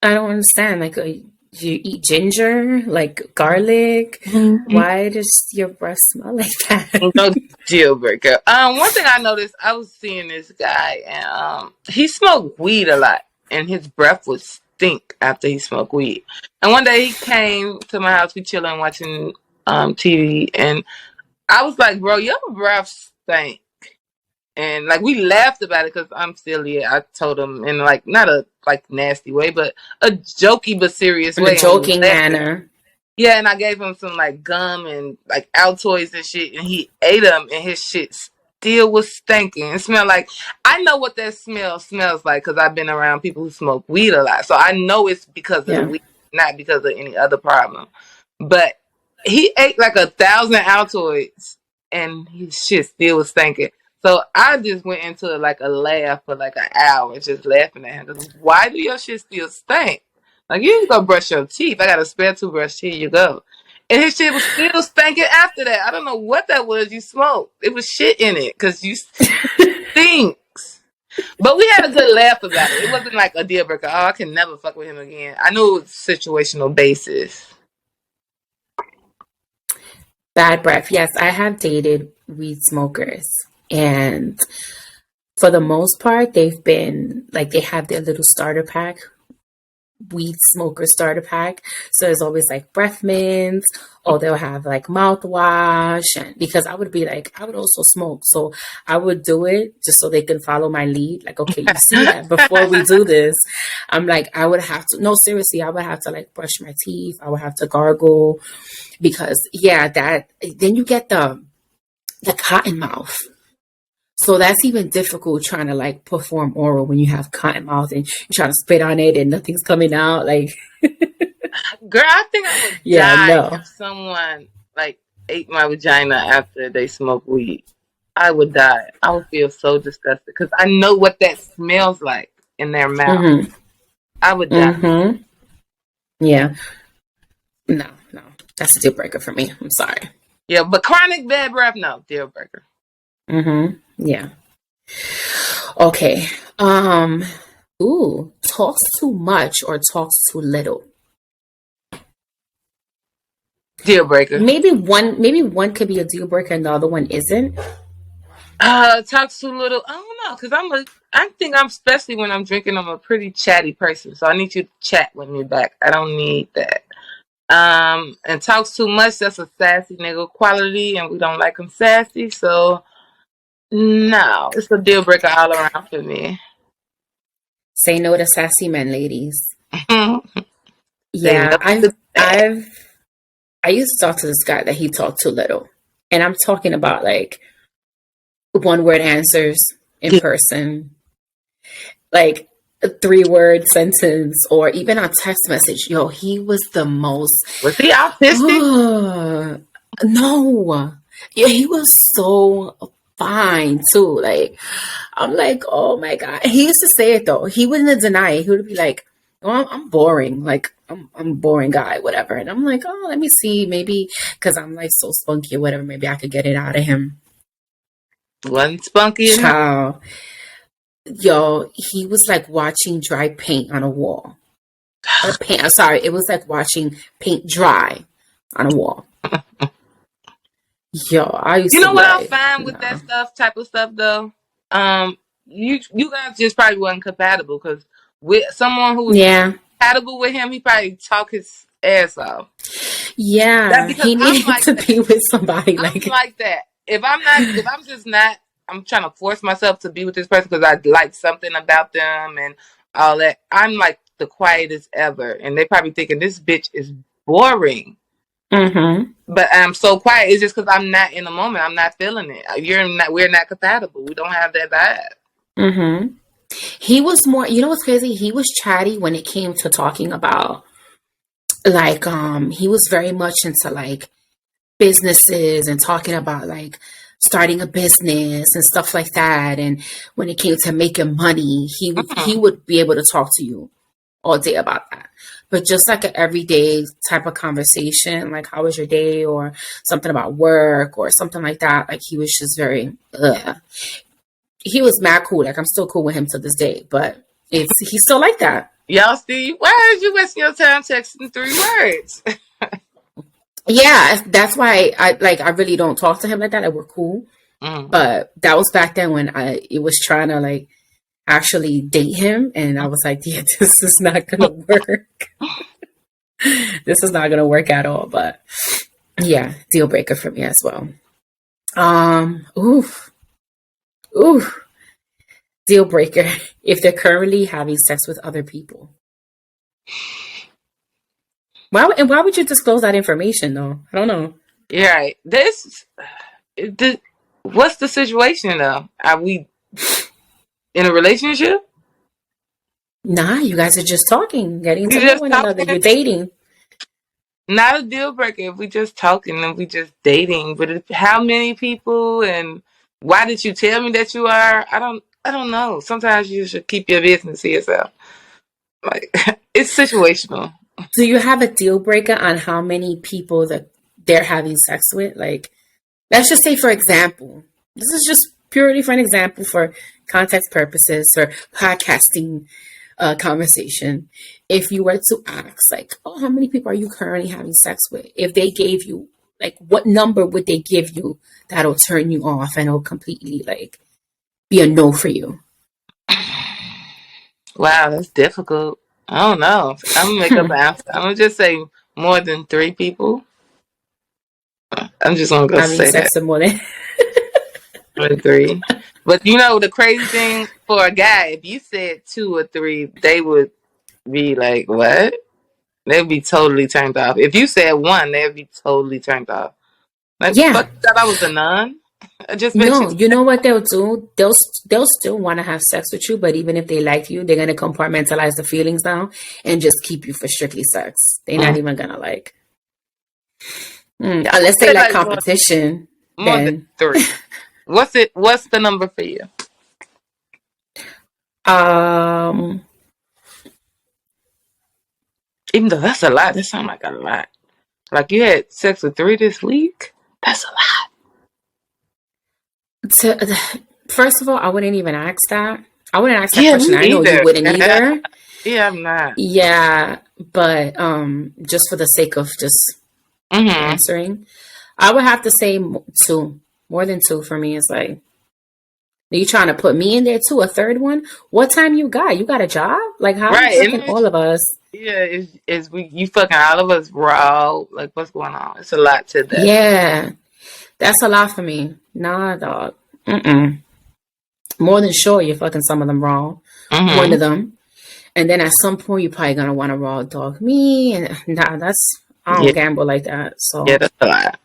I don't understand. Like, you eat ginger, like garlic. Mm-hmm. Why does your breath smell like that? No deal breaker. One thing I noticed, I was seeing this guy, and he smoked weed a lot, and his breath would stink after he smoked weed. And one day he came to my house, we chilling watching TV, and I was like, "Bro, your breath stink." And like we laughed about it because I'm silly. I told him in like not a like nasty way, but a jokey but serious way. In a joking manner. Yeah, and I gave him some like gum and like Altoids and shit, and he ate them, and his shit still was stinking. It smelled like, I know what that smell smells like because I've been around people who smoke weed a lot, so I know it's because of the weed, not because of any other problem. But he ate like 1,000 Altoids, and his shit still was stinking. So I just went into like a laugh for like an hour, just laughing at him. Why do your shit still stink? Like, you can go brush your teeth. I got a spare toothbrush. Here you go. And his shit was still stinking after that. I don't know what that was you smoked. It was shit in it because you stinks. But we had a good laugh about it. It wasn't like a deal breaker. Oh, I can never fuck with him again. I knew it was situational basis. Bad breath. Yes, I have dated weed smokers. And for the most part, they've been like, they have their little starter pack, weed smoker starter pack. So there's always like breath mints, or they'll have like mouthwash. And because I would be like, I would also smoke. So I would do it just so they can follow my lead. Like, okay, you see that before we do this, I'm like, I would have to, no, seriously, I would have to like brush my teeth. I would have to gargle because then you get the cotton mouth. So that's even difficult trying to like perform oral when you have cotton mouth and you're trying to spit on it and nothing's coming out. Like, girl, I think I would die if someone like ate my vagina after they smoke weed. I would die. I would feel so disgusted because I know what that smells like in their mouth. Mm-hmm. I would die. Mm-hmm. Yeah. No, that's a deal breaker for me. I'm sorry. Yeah, but chronic bad breath, no, deal breaker. Mm-hmm. Yeah. Okay. Talks too much or talks too little. Deal breaker. Maybe one could be a deal breaker and the other one isn't. Talks too little. I don't know, because I think I'm, especially when I'm drinking, I'm a pretty chatty person. So I need you to chat with me back. I don't need that. And talks too much, that's a sassy nigga quality, and we don't like them sassy, so no, it's a deal breaker all around for me. Say no to sassy men, ladies. Yeah, I used to talk to this guy that he talked too little, and I'm talking about like 1-word answers in person, like a 3-word sentence, or even on text message. Yo, he was the most. Was he autistic? No, yeah, he was so fine too. Like, I'm like, oh my god. He used to say it though. He wouldn't deny it. He would be like, "Oh, I'm boring. Like, I'm a boring guy, whatever." And I'm like, "Oh, let me see. Maybe because I'm like so spunky or whatever. Maybe I could get it out of him." Wasn't spunky enough. Yo, he was like watching dry paint on a wall. Sorry, it was like watching paint dry on a wall. Yo, I used to. You know what I find with that type of stuff though? You guys just probably wasn't compatible, because with someone who was compatible with him, he probably talk his ass off. Yeah, he needed to be with somebody like that. If I'm just not, I'm trying to force myself to be with this person because I like something about them and all that. I'm like the quietest ever, and they probably thinking this bitch is boring. Mm-hmm. But I'm so quiet. It's just because I'm not in the moment. I'm not feeling it. We're not compatible. We don't have that vibe. Mm-hmm. He was more. You know what's crazy? He was chatty when it came to talking about, like, he was very much into like businesses and talking about like starting a business and stuff like that. And when it came to making money, he would be able to talk to you all day about that. But just like an everyday type of conversation, like how was your day or something about work or something like that, like he was just very, he was mad cool. Like I'm still cool with him to this day, but he's still like that. Y'all Steve, why are you wasting your time texting 3 words? Yeah, that's why I really don't talk to him like that. Like we're cool. But that was back then when it was trying to like actually date him, and I was like, yeah, this is not gonna work. This is not gonna work at all. But yeah, deal breaker for me as well. Deal breaker if they're currently having sex with other people. Why would you disclose that information though? I don't know. Yeah, right. What's the situation though? Are we in a relationship? Nah, you guys are just talking, getting to know one another. You're dating. Not a deal breaker if we just talking and we just dating. But how many people and why did you tell me that you are? I don't know. Sometimes you should keep your business to yourself. Like it's situational. Do you have a deal breaker on how many people that they're having sex with? Like, let's just say, for example, this is just purely for an example for context purposes or podcasting conversation. If you were to ask, like, oh, how many people are you currently having sex with? If they gave you, like, what number would they give you that'll turn you off and it'll completely, like, be a no for you? Wow, that's difficult. I don't know. I'm gonna make up an answer. I'm gonna just say more than 3 people. I'm just gonna go say sex that. With more than 3. But you know the crazy thing for a guy, if you said 2 or 3, they would be like, "What?" They'd be totally turned off. If you said 1, they'd be totally turned off. Like, yeah. fuck, you thought I was a nun? No, you know what they'll do? They'll still want to have sex with you, but even if they like you, they're gonna compartmentalize the feelings down and just keep you for strictly sex. They're not even gonna like, unless they like competition. More than 3. What's the number for you? Even though that's a lot, that sounds like a lot. Like you had sex with 3 this week? That's a lot. First of all, I wouldn't even ask that. I wouldn't ask that question. I know you wouldn't either. Yeah, I'm not. Yeah, but just for the sake of just answering, I would have to say 2. More than 2 for me is like, are you trying to put me in there too? A third one? What time you got? You got a job? Like how are you fucking all of us? Yeah, you fucking all of us raw. Like what's going on? It's a lot to that. Yeah, that's a lot for me. Nah, dog. More than sure you're fucking some of them raw. One of them. And then at some point you're probably gonna want to raw dog me. And nah, I don't gamble like that. So yeah, that's a lot.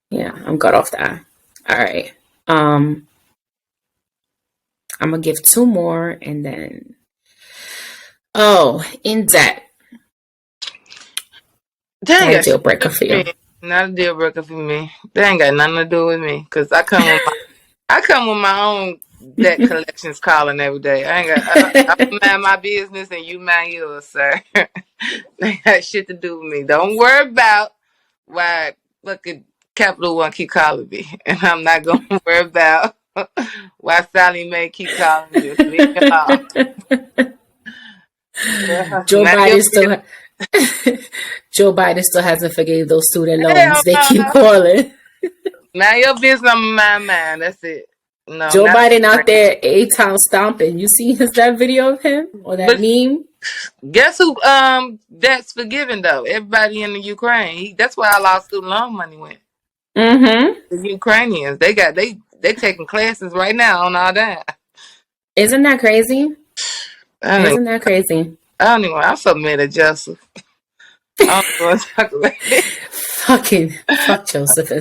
Yeah, I'm good off that. All right. I'm gonna give 2 more and then in debt. Dang, not a deal breaker for you. Not a deal breaker for me. That ain't got nothing to do with me. Cause I come with my own debt collections calling every day. I mind my business and you mind yours, sir. They got shit to do with me. Don't worry about why fucking Capital One keep calling me. And I'm not gonna worry about why Sally Mae keep calling me. Leave me alone. Joe Biden still hasn't forgave those student loans. They keep calling. Now your business, I'm mine. That's it. No, Joe Biden out there A-Town stomping. You see that video of him or that meme? Guess who that's forgiven though? Everybody in the Ukraine. That's where all our student loan money went. The Ukrainians. They taking classes right now on all that. Isn't that crazy? Isn't that crazy? I don't even. I'm so mad at Joseph. I don't want to talk about it. Fuck Joseph,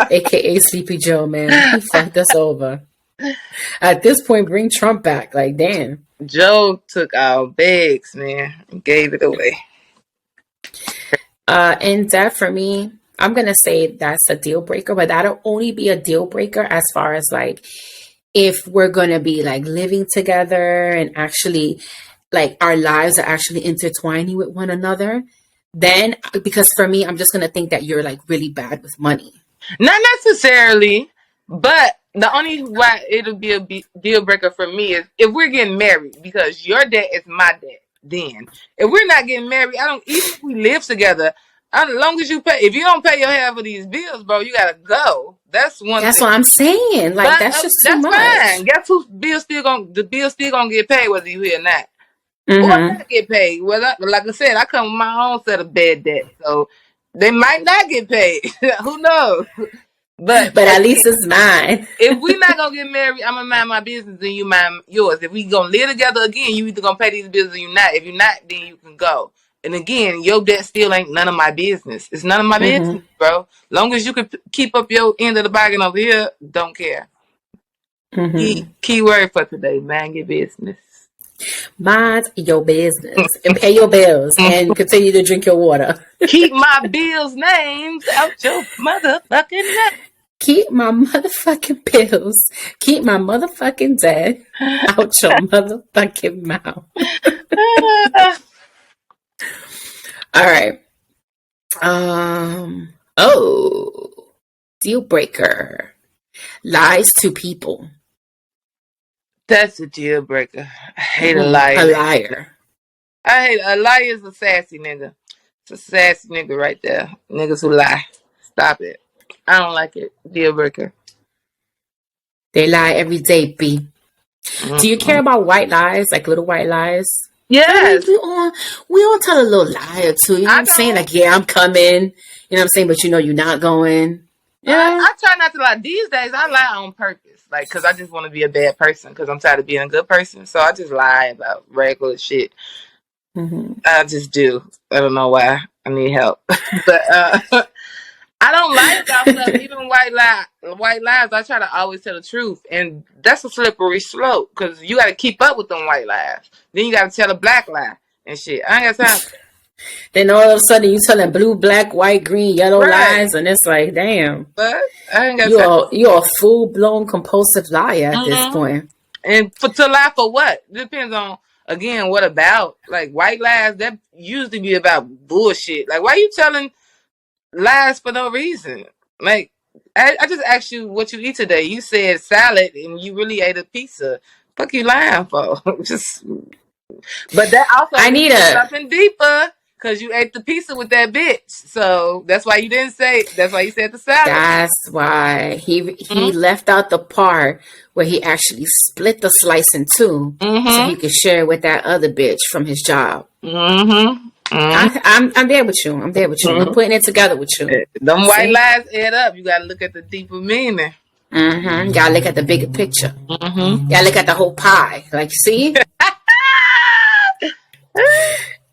aka Sleepy Joe, man. He fucked us over. At this point, bring Trump back. Like, damn. Joe took our bags, man, and gave it away. And that for me, I'm gonna say that's a deal breaker, but that'll only be a deal breaker as far as like if we're gonna be like living together and actually like our lives are actually intertwining with one another, then because for me, I'm just gonna think that you're like really bad with money. Not necessarily, but the only why it'll be a deal breaker for me is if we're getting married, because your debt is my debt. Then, if we're not getting married, I don't. Even if we live together, as long as you pay, if you don't pay your half of these bills, bro, you gotta go. That's one That's thing. what I'm saying. Like, But that's just too that's much. fine. Guess whose the bill still gonna get paid whether you here or not, or not get paid. Well, like I said, I come with my own set of bad debt, so they might not get paid. Who knows? But at least it's mine. if we not gonna get married, I'm gonna mind my business and you mind yours. If we gonna live together again, you either gonna pay these bills or you not. If you not, then you can go. And again, your debt still ain't none of my business. It's none of my business, bro. Long as you can keep up your end of the bargain over here, don't care. Key word for today, mind your business. Mind your business and pay your bills and continue to drink your water. Keep my bills' names out your motherfucking mouth. Keep my motherfucking bills. Keep my motherfucking debt out your motherfucking mouth. All right. Deal breaker. Lies to people. That's a deal breaker. I hate a liar. A liar. I hate a liar is a sassy nigga. It's a sassy nigga right there. Niggas who lie. Stop it. I don't like it. Deal breaker. They lie every day, B. Do you care about white lies, like little white lies? Yes. We all tell a little lie or two. You know what I'm saying? Like, yeah, I'm coming. You know what I'm saying? But you know you're not going. Yeah. I try not to lie. These days, I lie on purpose. Like, because I just want to be a bad person. Because I'm tired of being a good person. So I just lie about regular shit. I just do. I don't know why. I need help. But I don't lie about stuff. Even white lies, I try to always tell the truth. And that's a slippery slope. Because you got to keep up with them white lies. Then you got to tell a black lie and shit. I ain't got time for that. Then all of a sudden you telling blue, black, white, green, yellow lies, and it's like, damn. But I ain't got time. You're a full blown compulsive liar at this point. And to lie for what? Depends on, again, what about. Like white lies, that usually be about bullshit. Like, why you telling lies for no reason? Like, I just asked you what you eat today. You said salad and you really ate a pizza. Fuck you lying for? But that also something deeper. Because you ate the pizza with that bitch. So that's why you didn't say, that's why you said the salad. That's why he left out the part where he actually split the slice in two so he could share it with that other bitch from his job. I'm there with you. I'm I'm putting it together with you. Them white lies add up. You got to look at the deeper meaning. You got to look at the bigger picture. You got to look at the whole pie. Like, see?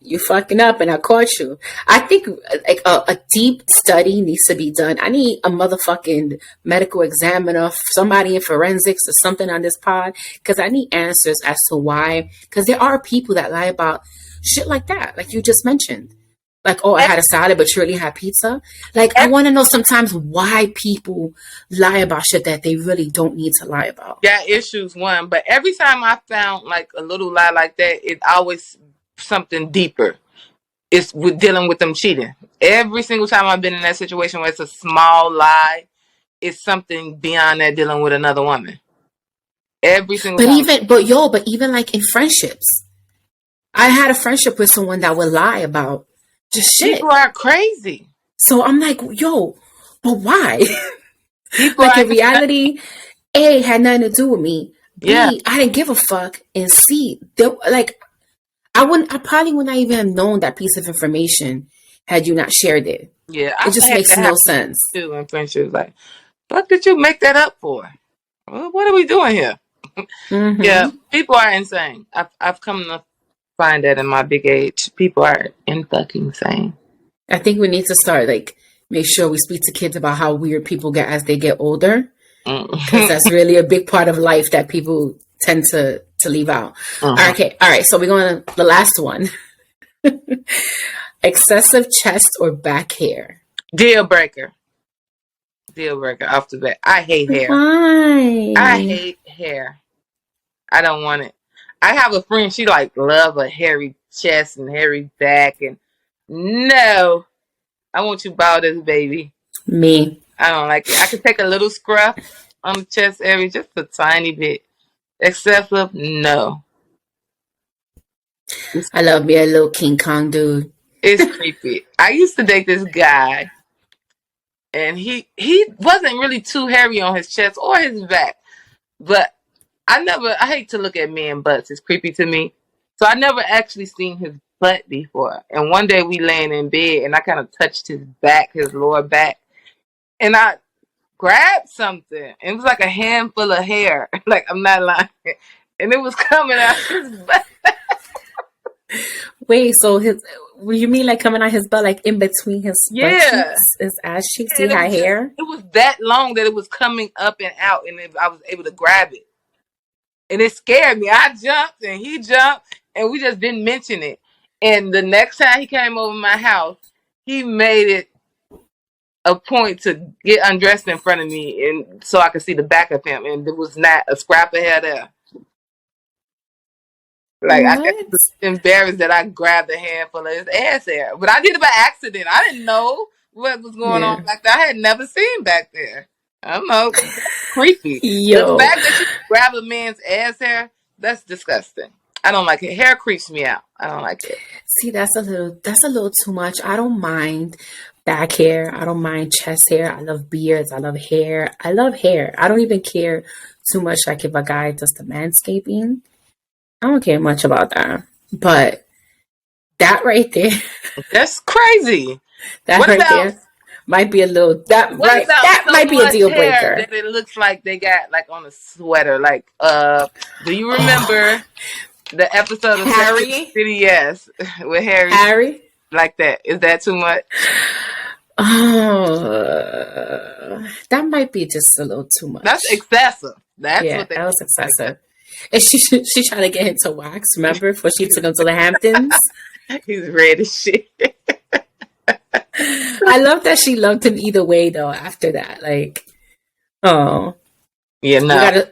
You fucking up and I caught you. I think like a deep study needs to be done. I need a motherfucking medical examiner, somebody in forensics or something on this pod, because I need answers as to why. Because there are people that lie about shit like that, like you just mentioned. Like, oh, I had a salad, but you really had pizza. Like, I want to know sometimes why people lie about shit that they really don't need to lie about. Yeah, issues one. But every time I found like a little lie like that, it always something deeper. It's with dealing with them cheating. Every single time I've been in that situation where it's a small lie, it's something beyond that dealing with another woman. Every single time. But even like in friendships, I had a friendship with someone that would lie about just shit. People are crazy. So I'm like, yo, but why? Like in reality, A, had nothing to do with me. B, I didn't give a fuck. And C, I probably would not even have known that piece of information had you not shared it. Yeah, it just makes no sense. Too, and friendships like, what did you make that up for? Well, what are we doing here? Yeah, people are insane. I've come to find that in my big age. People are fucking insane. I think we need to start make sure we speak to kids about how weird people get as they get older, because that's really a big part of life that people tend to leave out. Okay, all right. So we're going to the last one. Excessive chest or back hair. Deal breaker off the bat. I hate hair. Why? I hate hair. I don't want it. I have a friend, she like love a hairy chest and hairy back, and no, I want you bald as a baby. Me. I don't like it. I could take a little scruff on the chest area, just a tiny bit. Excessive, no. I love me a little King Kong dude. It's creepy. I used to date this guy, and he wasn't really too hairy on his chest or his back, but I hate to look at men butts. It's creepy to me. So I never actually seen his butt before. And one day we laying in bed, and I kind of touched his back, his lower back, and I grabbed something. It was like a handful of hair. Like, I'm not lying. And it was coming out his butt. Wait, so you mean like coming out his butt, like in between his butt cheeks, his ass cheeks? He had hair? It was that long that it was coming up and out, and I was able to grab it. And it scared me. I jumped, and he jumped, and we just didn't mention it. And the next time he came over my house, he made it a point to get undressed in front of me, and so I could see the back of him, and there was not a scrap of hair there. Like, I was embarrassed that I grabbed a handful of his ass hair. But I did it by accident. I didn't know what was going on back there. I had never seen back there. I don't know. That's creepy. Yo. The fact that you grab a man's ass hair, that's disgusting. I don't like it. Hair creeps me out. I don't like it. See, that's a little too much. I don't mind back hair. I don't mind chest hair. I love beards. I love hair. I don't even care too much like if a guy does the manscaping. I don't care much about that. But that right there. That's crazy. That right there might be a little that might be a deal breaker. That it looks like they got like on a sweater. Like do you remember the episode of Harry? City? Yes. With Harry. Harry? Like that. Is that too much? Oh, that might be just a little too much. That's excessive. That was excessive. And she tried to get him to wax, remember? Before she took him to the Hamptons. He's red as shit. I love that she loved him either way, though, after that. Like, oh. Yeah, no.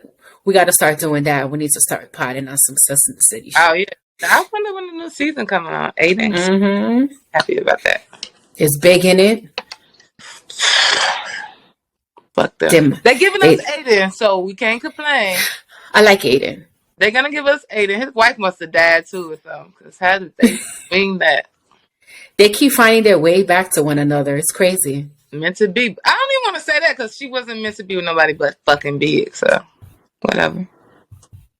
We gotta start doing that. We need to start potting on some Sus in the City shit. Oh, yeah. I wonder when the new season coming on. Aiden. Mm-hmm. Happy about that. It's big in it. Fuck them. They're giving us Aiden, so we can't complain. I like Aiden. They're gonna give us Aiden. His wife must have died too or something. Because how did they mean that? They keep finding their way back to one another. It's crazy. Meant to be. I don't even want to say that because she wasn't meant to be with nobody but fucking big. So whatever.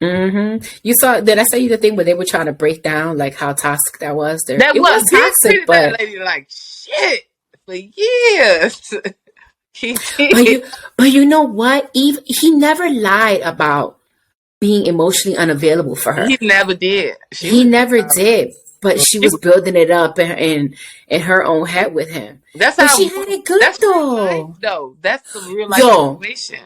Mm-hmm. Did I say you the thing where they were trying to break down like how toxic that was? It was toxic, but that lady like shit for years. but you know what? Eve, he never lied about being emotionally unavailable for her. He never did. He never did. But she was building it up in her own head with him. That's how she had it good though. That's the real life situation.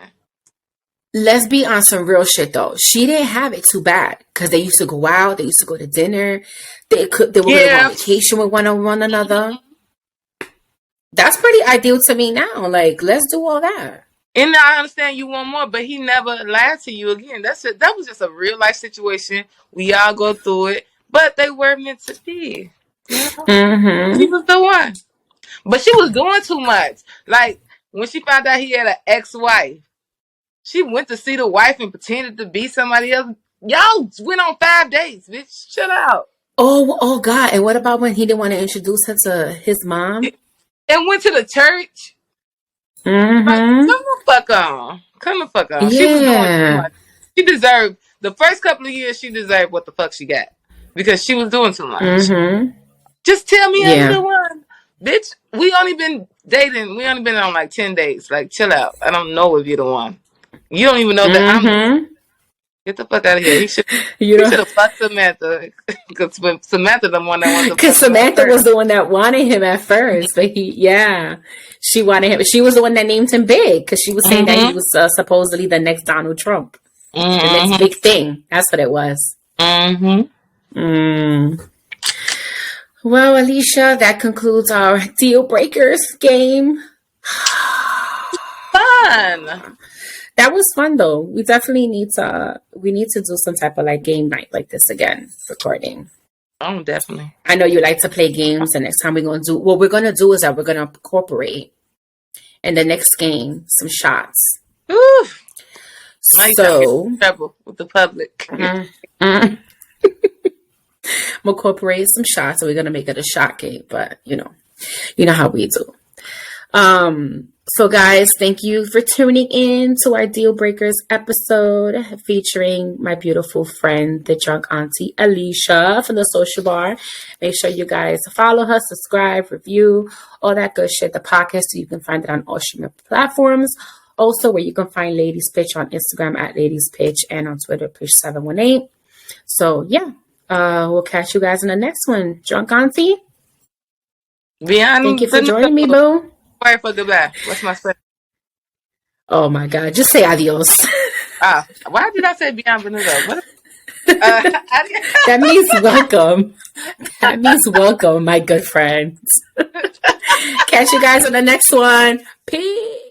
Let's be on some real shit though. She didn't have it too bad because they used to go out. They used to go to dinner. They were going on vacation with one another. That's pretty ideal to me now. Like, let's do all that. And I understand you want more, but he never lied to you again. That was just a real life situation. We all go through it, but they were meant to be. You know? Mm-hmm. He was the one, but she was doing too much. Like when she found out he had an ex-wife, she went to see the wife and pretended to be somebody else. Y'all went on 5 dates, bitch. Shut out. Oh God! And what about when he didn't want to introduce her to his mom? And went to the church. Mm-hmm. Like, come the fuck on. Yeah. She was doing too much. She deserved, the first couple of years, she deserved what the fuck she got. Because she was doing too much. Mm-hmm. Just tell me I'm the one. Bitch, we only been dating. We only been on like 10 days. Like, chill out. I don't know if you're the one. You don't even know that I'm. Get the fuck out of here. He should have fucked Samantha. Because Samantha the one that wanted to. Because Samantha was the one that wanted him at first. But she wanted him. She was the one that named him big. Because she was saying that he was supposedly the next Donald Trump. The next big thing. That's what it was. Mm-hmm. Well, Alecia, that concludes our Deal Breakers game. Fun. That was fun though. We definitely need to do some type of like game night like this again, recording. Oh, definitely. I know you like to play games, and next time we're gonna do what we're gonna do is that we're gonna incorporate in the next game some shots. Ooh. So trouble with the public. We'll incorporate some shots, and we're gonna make it a shot game, but you know how we do. So guys, thank you for tuning in to our Deal Breakers episode featuring my beautiful friend, the drunk auntie Alecia from the Social Bar. Make sure you guys follow her, subscribe, review, all that good shit. The podcast, so you can find it on all streaming platforms. Also, where you can find Ladies Pitch on Instagram at Ladies Pitch and on Twitter, Pitch718. So yeah, we'll catch you guys in the next one. Drunk auntie, thank you for joining me, boo. Sorry for goodbye. What's my say? Oh my God, just say adios. Why did I say beyond Venuto? What? That means welcome. That means welcome, my good friends. Catch you guys on the next one. Peace.